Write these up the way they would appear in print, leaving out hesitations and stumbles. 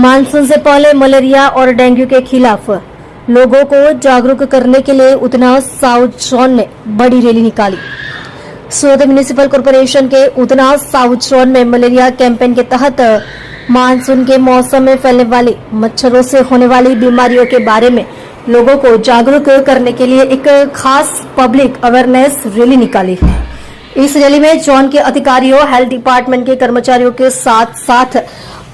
Monsoon से पहले malaria और डेंगू के खिलाफ लोगों को जागरूक करने के लिए उतना साउथ जोन ने बड़ी रैली निकाली। सूरत म्युनिसिपल कॉरपोरेशन के उतना साउथ जोन में मलेरिया कैंपेन के तहत मानसून के मौसम में फैलने वाली मच्छरों से होने वाली बीमारियों के बारे में लोगों को जागरूक करने के लिए एक खास पब्लिक अवेयरनेस रैली निकाली। इस रैली में जोन के अधिकारियों, हेल्थ डिपार्टमेंट के कर्मचारियों के साथ साथ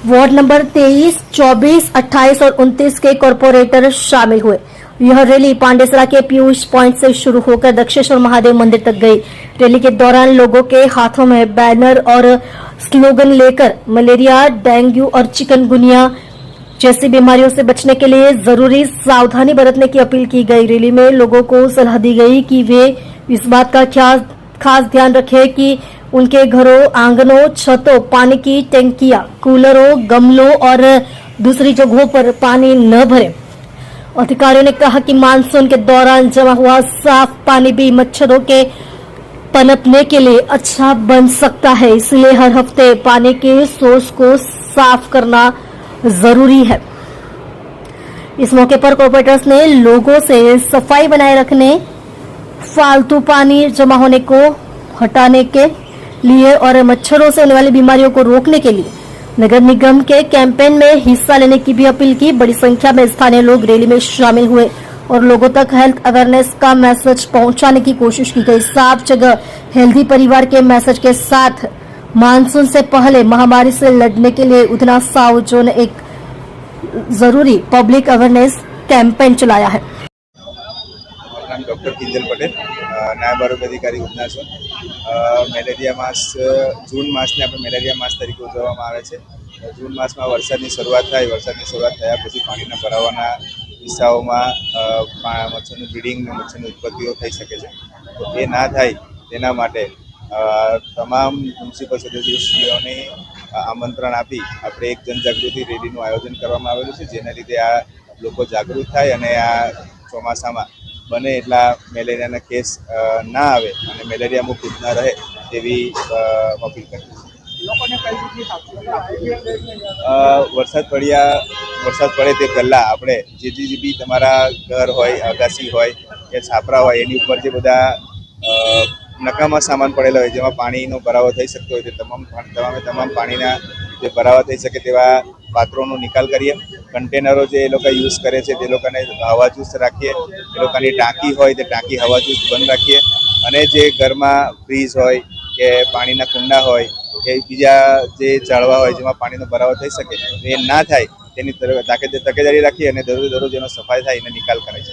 वार्ड नंबर 23, 24, 28 और 29 के कॉरपोरेटर शामिल हुए। यह रैली पांडेसरा के पीयूष पॉइंट से शुरू होकर दक्षेश्वर महादेव मंदिर तक गई। रैली के दौरान लोगों के हाथों में बैनर और स्लोगन लेकर मलेरिया, डेंगू और चिकनगुनिया जैसी बीमारियों से बचने के लिए जरूरी सावधानी बरतने की अपील की गई। रैली में लोगों को सलाह दी गई कि वे इस बात का खास ध्यान रखें कि उनके घरों, आंगनों, छतों, पानी की टंकियां, कूलरों, गमलों और दूसरी जगहों पर पानी न भरें। अधिकारियों ने कहा कि मानसून के दौरान जमा हुआ साफ पानी भी मच्छरों के पनपने के लिए अच्छा बन सकता है, इसलिए हर हफ्ते पानी के सोर्स को साफ करना जरूरी है। इस मौके पर कॉर्पोरेटर्स ने लोगों से सफाई बनाए रखने, फालतू पानी जमा होने को हटाने के लिए और मच्छरों से होने वाली बीमारियों को रोकने के लिए नगर निगम के कैंपेन में हिस्सा लेने की भी अपील की। बड़ी संख्या में स्थानीय लोग रैली में शामिल हुए और लोगों तक हेल्थ अवेयरनेस का मैसेज पहुंचाने की कोशिश की गई। साफ जगह हेल्दी परिवार के मैसेज के साथ मानसून से पहले महामारी से लड़ने के लिए उतना साउथ जोन ने एक जरूरी पब्लिक अवेयरनेस कैंपेन चलाया है। नाम डॉक्टर किंजल पटेल, नायब आरोग्य अधिकारी उधना છું। મેલેરિયા માસ જૂન માસને આપણે મેલેરિયા માસ તરીકે ઉજવવામાં આવે છે। જૂન માસમાં વરસાદની શરૂઆત થાય, વરસાદની શરૂઆત થયા પછી પાણીના ભરાવાના કિસ્સાઓમાં મચ્છરનું બ્રીડિંગ અને મચ્છરની ઉત્પત્તિઓ થઈ શકે છે। તો એ ના થાય તેના માટે તમામ મ્યુનિસિપલ સદસ્યોને આમંત્રણ આપી આપણે એક જનજાગૃતિ રેલીનું આયોજન કરવામાં આવેલું છે, જેના લીધે આ લોકો જાગૃત થાય અને આ ચોમાસામાં બને એટલા મેલેરિયાના કેસ ના આવે અને મેલેરિયા મુક્ત ના રહે તેવી અપીલ કરી છે। વરસાદ પડે તે પહેલાં આપણે જે બી તમારા ઘર હોય, અગાસી હોય કે છાપરા હોય એની ઉપર જે બધા નકામા સામાન પડેલા હોય, જેમાં પાણીનો ભરાવો થઈ શકતો હોય તે તમામ પાણીના જે ભરાવા થઈ શકે તેવા પાત્રોનો નિકાલ કરીએ। કન્ટેનરો જે એ લોકો યુઝ કરે છે તે લોકોને હવાચુસ્ત રાખીએ। એ લોકોની ટાંકી હોય તે ટાંકી હવાચુસ્ત બંધ રાખીએ અને જે ઘરમાં ફ્રીજ હોય કે પાણીના કુંડા હોય કે બીજા જે ઝાડવા હોય જેમાં પાણીનો ભરાવો થઈ શકે એ ના થાય તેની તકેદારી રાખીએ અને દરરોજ એનો સફાઈ થાય એને નિકાલ કરે છે।